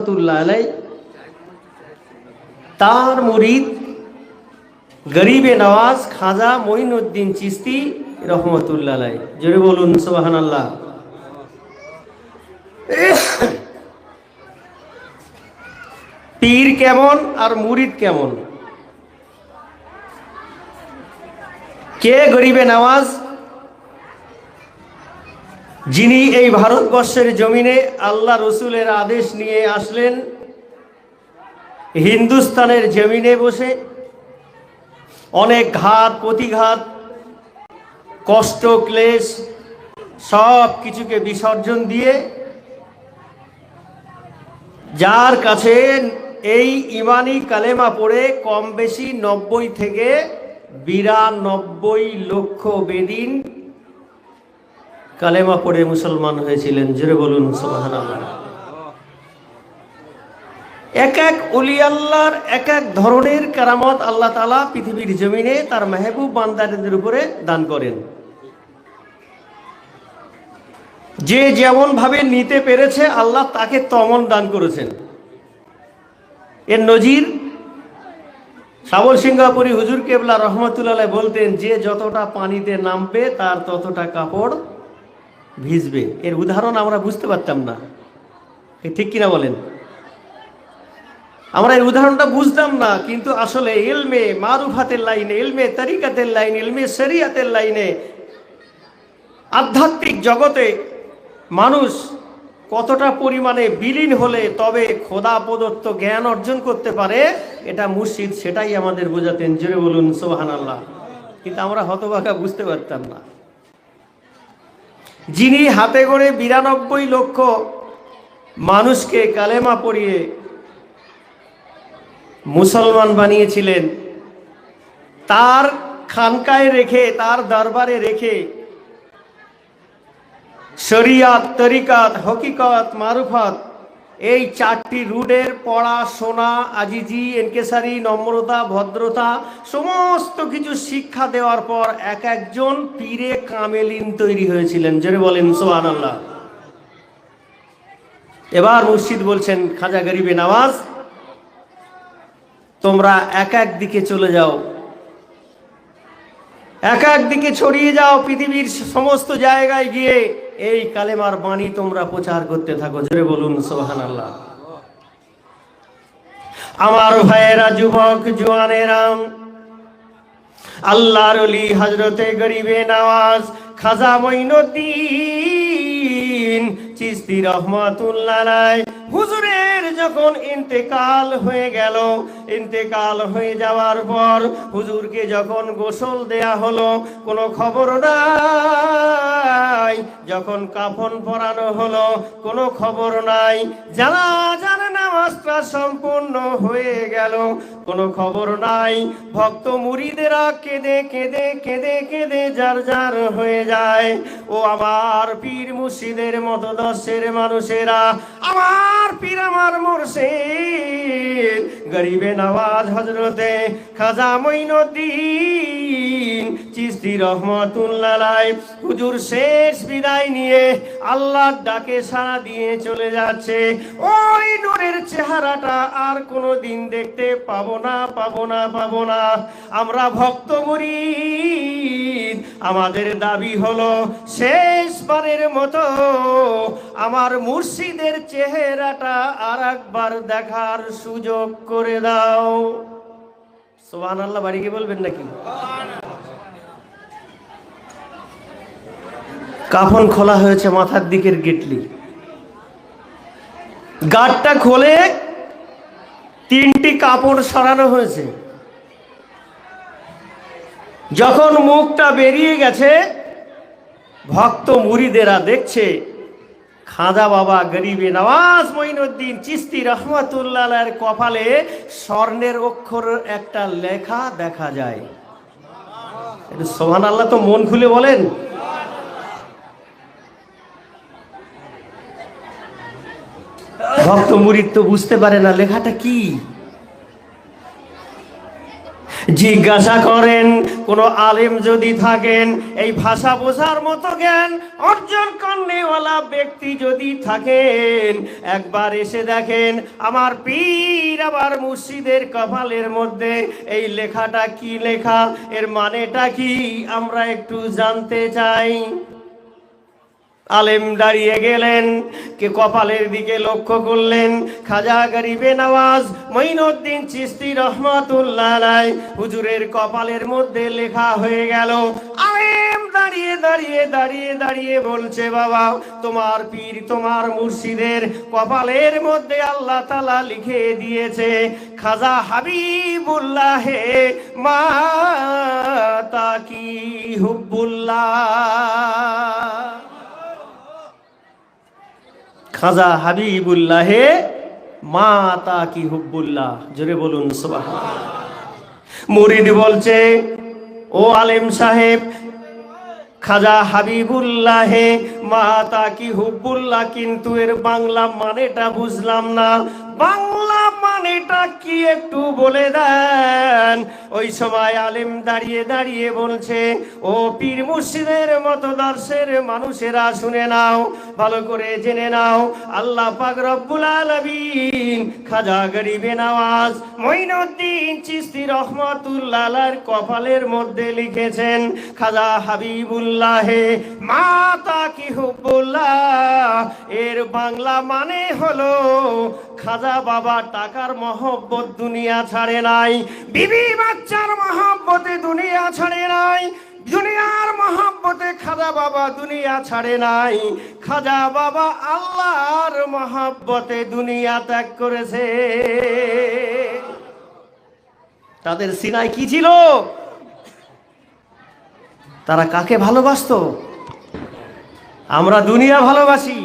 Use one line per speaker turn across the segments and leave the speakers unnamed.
রহমতুল্লাহ আলাই তার মুরিদ গরিবে নওয়াজ খাজা মঈনুদ্দিন চিশতি রহমতুল্লাহ আলাই। জোরে বলুন সুবহানাল্লাহ। পীর কেমন আর মুরিদ কেমন? কে গরিবে নওয়াজ? যিনি এই ভারতবর্ষের জমিনে আল্লাহ রসুলের আদেশ নিয়ে আসলেন, হিন্দুস্তানের জমিনে বসে অনেক ঘাত প্রতিঘাত কষ্ট ক্লেশ সব কিছুকে বিসর্জন দিয়ে যার কাছে এই ইমানি কালেমা পড়ে কম বেশি 90 থেকে 92 লক্ষ বেদিন কালেমা পড়ে মুসলমান হয়েছিলেন। জোরে বলুন সুবহানাল্লাহ। এক এক ওলি আল্লাহর এক এক ধরনের কারামত আল্লাহ তাআলা পৃথিবীর জমিনে তার মেহবুব বান্দাদের উপরে দান করেন। যে যেমন ভাবে নিতে পেরেছে আল্লাহ তাকে তেমন দান করেছেন। এর নজির সাবল সিংহাপুরী হুজুর কেবলা রহমতুল্লাহ আলাইহি বলতেন, যে যতটা পানিতে নামবে তার ততটা কাপড় ভিজবে। এর উদাহরণ আমরা বুঝতে পারতাম না, ঠিক কিনা বলেন? আমরা এই উদাহরণটা বুঝতাম না, কিন্তু আসলে ইলমে মারুফাতের লাইনে, ইলমে তরিকাতের লাইনে, ইলমে শরিয়াতের লাইনে, আধ্যাত্মিক জগতে মানুষ কতটা পরিমাণে বিলীন হলে তবে খোদা প্রদত্ত জ্ঞান অর্জন করতে পারে, এটা মুর্শিদ সেটাই আমাদের বোঝাতেন। জোরে বলুন সুবহানাল্লাহ। কিন্তু আমরা হতভাগা বুঝতে পারতাম না। যিনি হাতে গড়ে 92 লক্ষ মানুষকে কালেমা পড়িয়ে মুসলমান বানিয়েছিলেন, তার খানকায় রেখে, তার দরবারে রেখে শরিয়াত, তরিকাত, হকিকত, মারুফাত এই 4টি রুটের পড়া শোনা, আজিজি, এনকেসারি, নম্রতা, ভদ্রতা সমস্ত কিছু শিক্ষা দেওয়ার পর এক একজন পীরে কামেলিন তৈরি হয়েছিলেন। জোরে বলেন সুবহানাল্লাহ। এবার মুর্শিদ বলছেন, খাজা গরিবে নওয়াজ তোমরা এক এক দিকে চলে যাও, এক এক দিকে ছড়িয়ে যাও, পৃথিবীর সমস্ত জায়গায় গিয়ে এই কালেমার বাণী তোমরা প্রচার করতে থাকো। জোরে বলুন সুবহানাল্লাহ। আমার ভাইয়েরা, যুবক জওয়ানেরা, আল্লাহর ওলি হযরতে গরিবে নওয়াজ খাজা মঈনুদ্দিন চিশতি রহমাতুল্লাহ আলাইহি হুজুরের যখন ইন্তেকাল হয়ে গেল, ইন্তেকাল হয়ে যাওয়ার পর হুজুরকে যখন গোসল দেয়া হলো, কোনো খবর নাই। যখন কাফন পরানো হলো, কোনো খবর নাই। জানাজার নামাজটা সম্পূর্ণ হয়ে গেল, কোনো খবর নাই। ভক্ত মুরিদেরা কেঁদে কেঁদে কেঁদে কেঁদে যার যার হয়ে যায়। ও আমার পীর মুর্শিদের মতদর্শের মানুষেরা, আমার পীর আমার মুর্শিদ গরিবে নওয়াজ হযরতে খাজা মঈনুদ্দিন চিশতি রহমাতুল্লাহ আলাইহি হুজুর শেষ বিদায় নিয়ে আল্লাহর ডাকে সাড়া দিয়ে চলে যাচ্ছে। ওই নূরের চেহারাটা আর কোনো দিন দেখতে পাবো না, পাবো না, পাবো না। আমরা ভক্ত মুরিদ, আমাদের দাবি হলো শেষবারের মতো আমার মুর্শিদের চেহারাটা আর একবার দেখার সুযোগ করে দাও। সুবহানাল্লাহ। বাড়ি গিয়ে বলবেন নাকি? কাফন খোলা হয়েছে, মাথার দিকের গেটলি, গাঁটটা খোলে 3টি কাপড় সরানো হয়েছে। যখন মুখটা বেরিয়ে গেছে, ভক্ত মুরিদেরা দেখছে খাজা বাবা গরিবে নওয়াজ মঈনুদ্দিন চিশতি রহমাতুল্লাহ আলাইহির কপালে স্বর্ণের অক্ষর একটা লেখা দেখা যায়। একটু সুবহানাল্লাহ তো মন খুলে বলেন। ভক্ত মুরিদ তো বুঝতে পারে না লেখাটা কি। জিজ্ঞাসা করেন কোন আলেম যদি থাকেন, এই ভাষা বোঝার মতো জ্ঞান অর্জন করনেওয়ালা ব্যক্তি যদি থাকেন, একবার এসে দেখেন আমার পীর আমার মুর্শিদের কপালের মধ্যে এই লেখাটা কি লেখা, এর মানেটা কি আমরা একটু জানতে চাই। আলেম দাঁড়িয়ে গেলেন, কে কপালের দিকে লক্ষ্য করলেন, খাজা গরিবে নওয়াজ মঈনুদ্দিন চিশতি রহমাতুল্লাহ আলাইহি হুজুরের কপালের মধ্যে লেখা হয়ে গেল। আলেম দাঁড়িয়ে দাঁড়িয়ে দাঁড়িয়ে দাঁড়িয়ে বলছে, বাবা তোমার পীর তোমার মুর্শিদের কপালের মধ্যে আল্লাহ তাআলা লিখে দিয়েছে খাজা হাবিবুল্লাহ মাতা কি হুব্বুল্লাহ। খাজা হাবিবুল্লাহে মাতা কি হুব্বুল্লাহ, জোরে বলুন সুবহানাল্লাহ। মুরিদ বলছে, ও আলেম সাহেব, খাজা হাবিবুল্লাহে মাতা কি হুব্বুল্লাহ, কিন্তু এর বাংলা মানেটা বুঝলাম না, বাংলা মানেটা কি একটু বলে দেন। ওই সময় আলেম দাঁড়িয়ে দাঁড়িয়ে বলছে, ও পীর মুর্শিদের মতদর্শের মানুষেরা শুনে নাও, ভালো করে জেনে নাও, আল্লাহ পাক রব্বুল আলামিন খাজা গরিবে নওয়াজ মঈনুদ্দিন চিশতি রহমাতুল্লাহ আলাইহির কপালের মধ্যে লিখেছেন খাজা হাবিবুল্লাহে মাতা কি হুব্বুল্লাহ। এর বাংলা মানে হলো খাজা বাবা টাকার মহব্বত দুনিয়া ছাড়ে নাই, বিবি বাচ্চার মহব্বতে দুনিয়া ছাড়ে নাই, দুনিয়ার মহব্বতে খাজা বাবা দুনিয়া ছাড়ে নাই, খাজা বাবা আল্লাহর মহব্বতে দুনিয়া ত্যাগ করেছে। তাদের সিনায় কি ছিল? তারা কাকে ভালোবাসতো? আমরা দুনিয়া ভালোবাসি,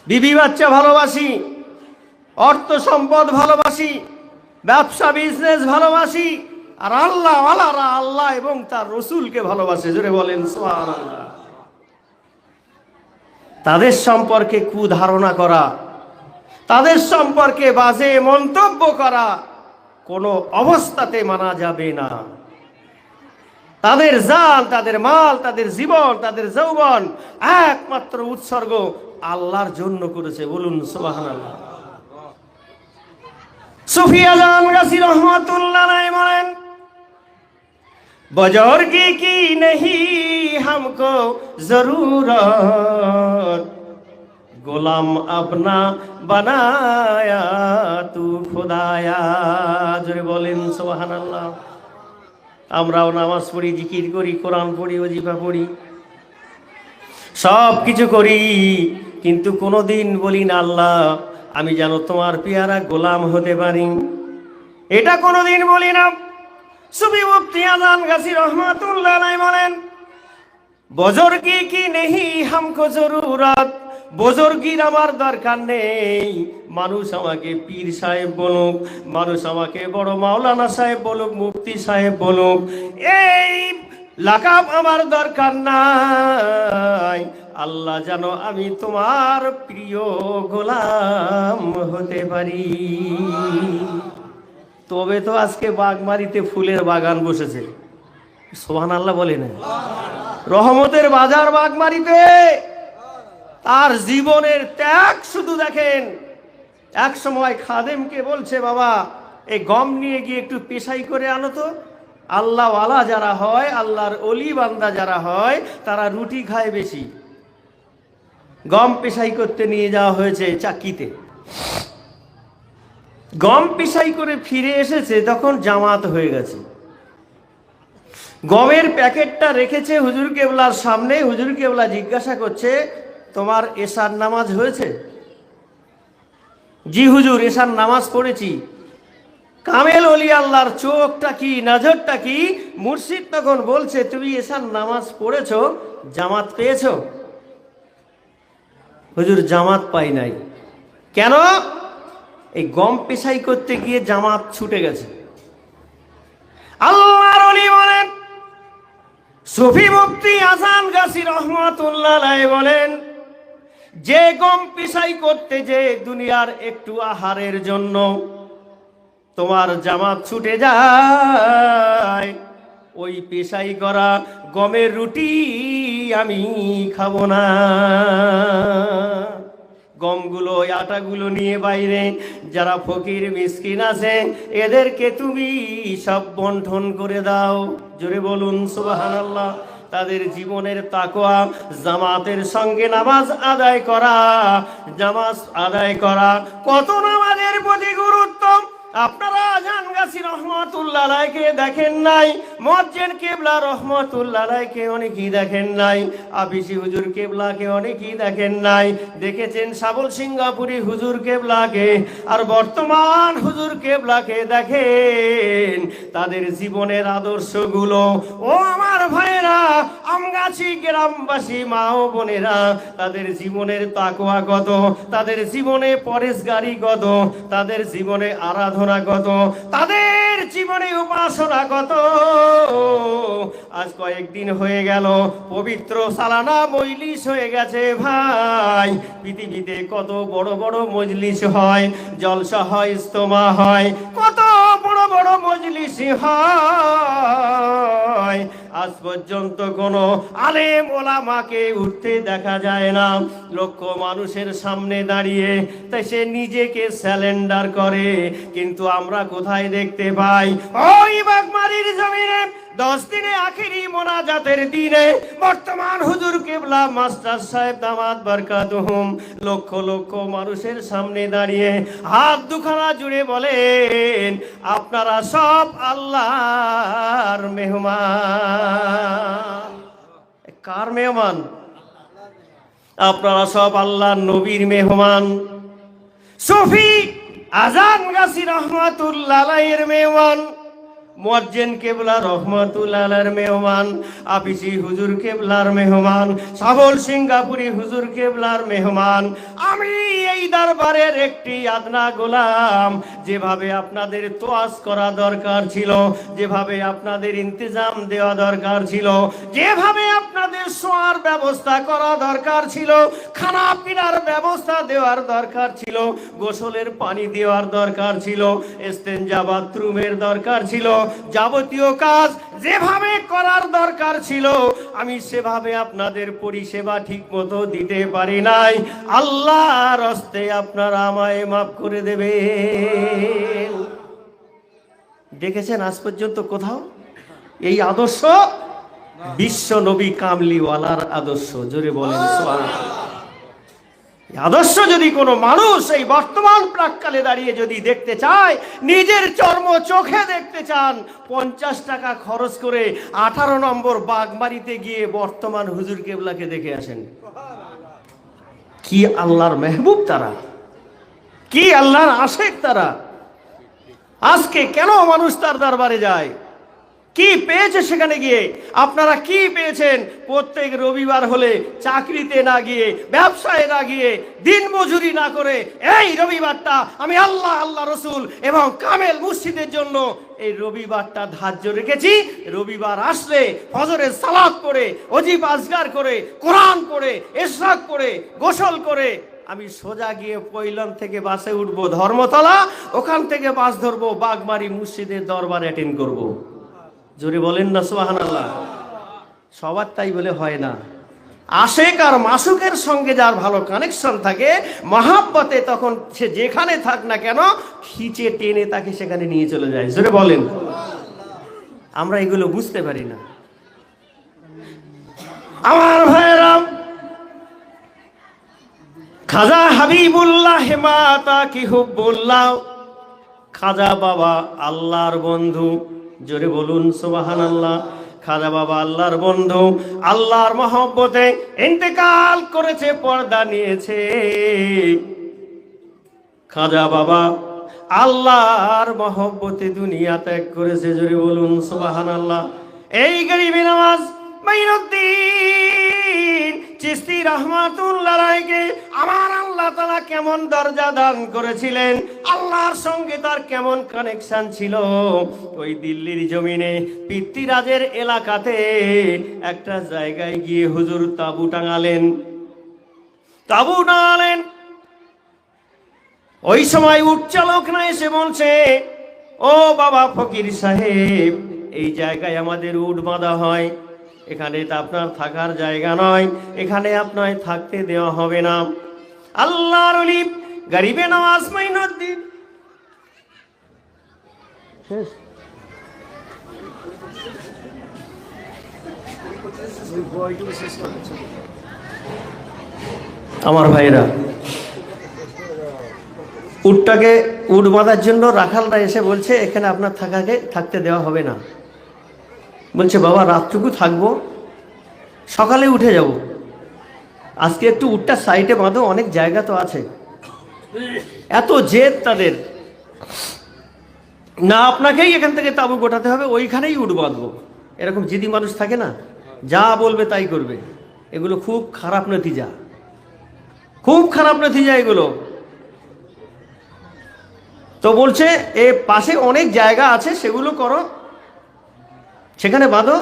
বিবি বাচ্চা ভালোবাসি, অর্থ সম্পদ ভালোবাসি, ব্যবসা বিজনেস ভালোবাসি, আর আল্লাহ ওয়ালারা আল্লাহ এবং তার রসুলকে ভালোবাসে, জোরে বলেন সুবহানাল্লাহ। তাদের সম্পর্কে কুধারণা করা, তাদের সম্পর্কে বাজে মন্তব্য করা কোনো অবস্থাতে মানা যাবে না। তাদের জান, তাদের মাল, তাদের জীবন, তাদের যৌবন একমাত্র উৎসর্গ আল্লাহর জন্য করেছে, বলুন সুবহানাল্লাহ। সুফি আজম গাছি রহমাতুল্লাহ আলাইহি বলেন, बुजुर्गी की नहीं हमको जरूरत, गुलाम अपना बनाया तू खुदाया, জোরে বলেন সুবহানাল্লাহ। আমরাও নামাজ পড়ি, জিকির করি, কোরআন পড়ি, ওজিফা পড়ি, সব কিছু করি, কিন্তু কোনোদিন বলি না আল্লাহ আমি যেন তোমার পেয়ারা গোলাম হতে পারি, এটা কোনোদিন বলি না। সুফি মুফতি আজান গাছি রহমাতুল্লাহ আলাইহি বলেন, বুজুর্গি কি নেহি হামকো জরুরত, বুজুর্গির আমার দরকার নেই, মানুষ আমাকে পীর সাহেব বলুক, মানুষ আমাকে বড় মাওলানা সাহেব বলুক, মুফতি সাহেব বলুক, এই লাকাব আমার দরকার নাই, আল্লাহ জানো আমি তোমার প্রিয় গোলাম হতে পারি। তবে তো আজকে বাগমারিতে ফুলের বাগান বসেছে, সুবহানাল্লাহ বলে না, রহমতের বাজার বাগমারিতে, তার জীবনের ত্যাগ শুধু দেখেন। এক সময় খাদেমকে বলছে, বাবা এই গম নিয়ে গিয়ে একটু পেশাই করে আনো তো। আল্লাহ ওয়ালা যারা হয়, আল্লাহর অলি বান্দা যারা হয়, তারা রুটি খায় বেশি। গম পেশাই করতে নিয়ে যাওয়া হয়েছে চাকিতে, গম পেশাই করে ফিরে এসেছে, তখন জামাত হয়ে গেছে। গমের প্যাকেটটা রেখেছে হুজুর কেবলার সামনে, হুজুর কেবলা জিজ্ঞাসা করছে, তোমার এশার নামাজ হয়েছে? জি হুজুর এশার নামাজ পড়েছি। কামেল ওলি আল্লাহর চোখটা কি, নজরটা কি, মুর্শিদ তখন বলছে, তুমি এশার নামাজ পড়েছো, জামাত পেয়েছো? হুজুর জামাত পাই নাই। কেন? এই গম পেশাই করতে গিয়ে জামাত ছুটে গেছে। আল্লাহর ওলি বলেন, সুফি মুফতি আজান গাছি রহমাতুল্লাহ আলাইহি বলেন, যে গম পেশাই করতে যে দুনিয়ার একটু আহারের জন্য তোমার জামাত ছুটে যায়, ওই পেশাই করা গমের রুটি আমি খাবো না। গমগুলো আটাগুলো নিয়ে বাইরে যারা ফকির মিসকিন আছে এদেরকে তুমি সব বন্টন করে দাও। জোরে বলুন সুবহানাল্লাহ। তাদের জীবনের তাকওয়া, জামাতের সঙ্গে নামাজ আদায় করা, নামাজ আদায় করা, কত নামাজের প্রতি গুরুত্ব। আপনারা জানগাছি রহমাতুল্লাহ আলাইকে দেখেন নাই, মুয়াজ্জিন কিবলা রহমাতুল্লাহ আলাইকে অনেকেই দেখেন নাই, আবিসি হুজুর কিবলাকে অনেকেই দেখেন নাই, দেখেছেন সাবল সিঙ্গাপুরি হুজুর কিবলাকে, আর বর্তমান হুজুর কিবলাকে দেখেন। তাদের জীবনের আদর্শগুলো, ও আমার ভাইরা, আমগাছি গ্রামবাসী মা ও বোনেরা, তাদের জীবনের তাকওয়া কত, তাদের জীবনে পরেশগারি কত, তাদের জীবনে আরাধনা কত, তাদের জীবনে উপাসনা কত। আজ কয়েকদিন হয়ে গেল পবিত্র সালানা মজলিস হয়ে গেছে ভাই। পৃথিবীতে কত বড় বড় মজলিস হয়, জলসা হয়, ইজতেমা হয়, কত বড় বড় মজলিস হয়, আজ পর্যন্ত কোনো আলেম ওলামাকে উঠতে দেখা যায় না। লক্ষ মানুষের সামনে দাঁড়িয়ে তাই সে নিজেকে স্যালেন্ডার করে, কিন্তু আমরা কোথায় দেখতে পাই ওই বাগমারির জমিনে 10 দিনে আখেরি মোনাজাতের দিনে বর্তমান হুজুর কিবলা মাস্টার সাহেব দামাত বারকাতুহুম লক্ষ লক্ষ মানুষের সামনে দাঁড়িয়ে হাত দুখানা জুড়ে বলেন, আপনারা সব আল্লাহর মেহমান। কার মেহমান? আপনারা সব আল্লাহর নবীর মেহমান। সুফি আজান গাছি রহমাতুল্লাহ আলাইহির মেহমান, মুয়াজ্জিন কিবলা রহমাতুল্লাহ আলাইহির মেহমান, আপিসি হুজুর কিবলার মেহমান, সাবল সিঙ্গাপুরি হুজুর কিবলার মেহমান। আমি এই দরবারের একটি আদনা গোলাম। যেভাবে আপনাদের তোয়াজ করা দরকার ছিল, যেভাবে আপনাদের ইন্তজাম দেওয়া দরকার ছিল, যেভাবে আপনাদের শোয়ার ব্যবস্থা করা দরকার ছিল, খানা পিনার ব্যবস্থা দেওয়ার দরকার ছিল, গোসলের পানি দেওয়ার দরকার ছিল, ইস্তেঞ্জা বাথরুমের দরকার ছিল, যাবতীয় কাজ যেভাবে করার দরকার ছিল, আমি সেভাবে আপনাদের পরিষেবা ঠিক মতো দিতে পারি নাই। আল্লাহর হস্তে আপনারা আমায় মাফ করে দেবেন। দেখেছেন আজ পর্যন্ত কোথাও এই আদর্শ? বিশ্ব নবী কামলিওয়ালার আদর্শ। জোরে বলেন সুবহানাল্লাহ। আদর্শ যদি কোনো মানুষ এই বর্তমান প্রাককালে দাঁড়িয়ে যদি দেখতে চায়, নিজের চর্ম চোখে দেখতে চান, 50 টাকা খরচ করে 18 নম্বর বাগমারিতে গিয়ে বর্তমান হুজুর কিবলাকে দেখে আসেন। কি আল্লাহর মেহবুব তারা, কি আল্লাহর আশিক তারা। আজকে কেন মানুষ তার দরবারে যায়? কি পেয়েছে সেখানে গিয়ে? আপনারা কি পেয়েছেন? প্রত্যেক রবিবার হলে চাকরিতে না গিয়ে, ব্যবসায় না গিয়ে, দিন মজুরি না করে এই রবিবারটা আমি আল্লাহ, আল্লাহ রসুল এবং কামেল মসজিদের জন্য এই রবিবারটা ধার্য রেখেছি। রবিবার আসলে ফজরের সালাত করে, অজিব আজগার করে, কোরআন পড়ে, ইশরাক করে, গোসল করে আমি সোজা গিয়ে পৈলন থেকে বাসে উঠবো ধর্মতলা, ওখান থেকে বাস ধরবো বাগমারি মসজিদের দরবার অ্যাটেন্ড করব। জোরে বলেন না সুবহানাল্লাহ। সবার তাই বলে হয় না। আশেক আর মাসুকের সঙ্গে যার ভালো কানেকশন থাকে, মহাব্বতে, তখন সে যেখানে থাক না কেন খিচে টেনে তাকে সেখানে নিয়ে চলে যায়। জোরে বলেন। আমরা এগুলো বুঝতে পারি না। আমার ভাইরা, খাজা হাবিবুল্লাহ মাতা কি হুব্বুল্লাহ, খাজা বাবা আল্লাহর বন্ধু। জোরে বলুন সুবহানাল্লাহ। খাজা বাবা আল্লাহর বন্ধু, আল্লাহর মহব্বতে ইন্তেকাল করেছে, পর্দা নিয়েছে। খাজা বাবা আল্লাহর মহব্বতে দুনিয়া ত্যাগ করেছে। জোরে বলুন সুবহানাল্লাহ। এই গরিবী নওয়াজ মাইনুদ্দিন চিশতি রাহমাতুল্লাহ আলাইহি আমার আল্লাহ তাআলা কেমন দরজা দান করেছিলেন, আল্লাহর সঙ্গে তার কেমন কানেকশন ছিল। ওই দিল্লির জমিনে পৃথ্বীরাজের এলাকাতে একটা জায়গায় গিয়ে হুজুর তাবু টাঙালেন। ওই সময় উট চালক না এসে বলছে, ও বাবা ফকির সাহেব, এই জায়গায় আমাদের উট বাঁধা হয়, এখানে তো আপনার থাকার জায়গা নয়, এখানে আপনার থাকতে দেওয়া হবে না। আল্লাহর ওলি গরিবে নওয়াজ মাইনুদ্দিন আমার ভাইরা, উটটাকে উট বাঁধার জন্য রাখালরা এসে বলছে এখানে আপনার থাকতে দেওয়া হবে না। বলছে বাবা রাতটুকু থাকবো, সকালে উঠে যাব, আজকে একটু উটটা সাইডে বাঁধো, অনেক জায়গা তো আছে। এত জেদ তাদের, না আপনাকেই এখান থেকে তাঁবু গোটাতে হবে, ওইখানেই উট বাঁধবো। এরকম জিদি মানুষ থাকে না, যা বলবে তাই করবে। এগুলো খুব খারাপ নতিজা, খুব খারাপ নতিজা এগুলো। তো বলছে এ পাশে অনেক জায়গা আছে, সেগুলো করো, সেখানে বাঁধো।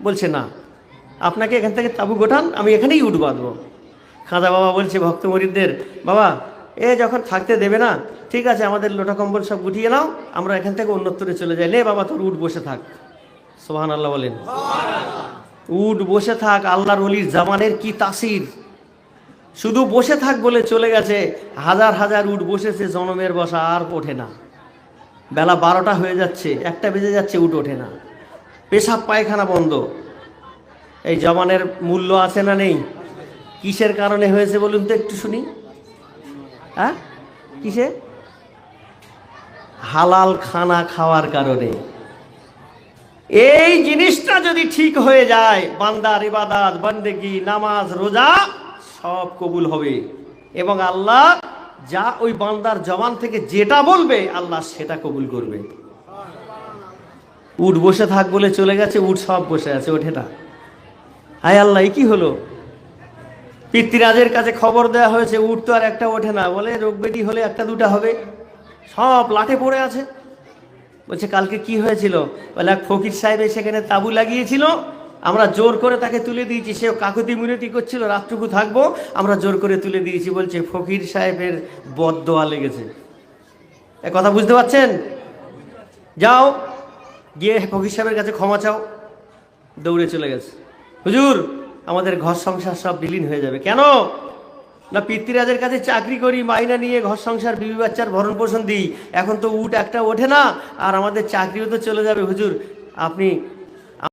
বলছে না, আপনাকে এখান থেকে তাঁবু গোটান, আমি এখানেই উট বাঁধবো। খাজা বাবা বলছে ভক্ত মরিদদের, বাবা এ যখন থাকতে দেবে না, ঠিক আছে আমাদের লোটা কম্বল সব গুটিয়ে নাও, আমরা এখান থেকে অন্যত্তরে চলে যাই। নে বাবা তোর উট বসে থাক। সুবহানাল্লাহ বলেন। উট বসে থাক, আল্লাহর ওলির জামানের কি তাসির। শুধু বসে থাক বলে চলে গেছে, হাজার হাজার উট বসেছে, জনমের বসা আর ওঠে না। বেলা 12টা হয়ে যাচ্ছে, 1টা বেজে যাচ্ছে, উট ওঠে না, পেশাব পায়খানা বন্ধ। এই জমানের মূল্য আছে না নেই? কিসের কারণে হয়েছে বলুন তো একটু শুনি। হ্যাঁ কিসে? হালাল খানা খাওয়ার কারণে। এই জিনিসটা যদি ঠিক হয়ে যায়, বান্দার ইবাদত বান্দেগি নামাজ রোজা সব কবুল হবে, এবং আল্লাহ যা ওই বান্দার জবান থেকে যেটা বলবে আল্লাহ সেটা কবুল করবে। উট বসে থাক বলে চলে গেছে, উট সব বসে আছে, ওঠে না। হায় আল্লাহ, কি হলো? পিতৃরাজের কাছে খবর দেওয়া হয়েছে, উট তো আর একটা ওঠে না। বলে রোগ ব্যাধি হলে একটা দুটা হবে, সব লাটে পড়ে আছে। বলছে কালকে কি হয়েছিল? বলে এক ফকির সাহেব সেখানে তাঁবু লাগিয়েছিল, আমরা জোর করে তাকে তুলে দিয়েছি। সে কাকুতি মিনতি করছিল রাতটুকু থাকবো, আমরা জোর করে তুলে দিয়েছি। বলছে ফকির সাহেবের বদদোয়া লেগেছে। এ কথা বুঝতে পারছেন? যাও গিয়ে ফকির সাহেবের কাছে ক্ষমা চাও। দৌড়ে চলে গেছে, হুজুর আমাদের ঘর সংসার সব বিলীন হয়ে যাবে। কেন? না পিতৃরাজের কাছে চাকরি করি, মাইনা নিয়ে ঘর সংসার বিবি বাচ্চার ভরণ পোষণ দিই, এখন তো উট একটা ওঠে না, আর আমাদের চাকরিও তো চলে যাবে। হুজুর আপনি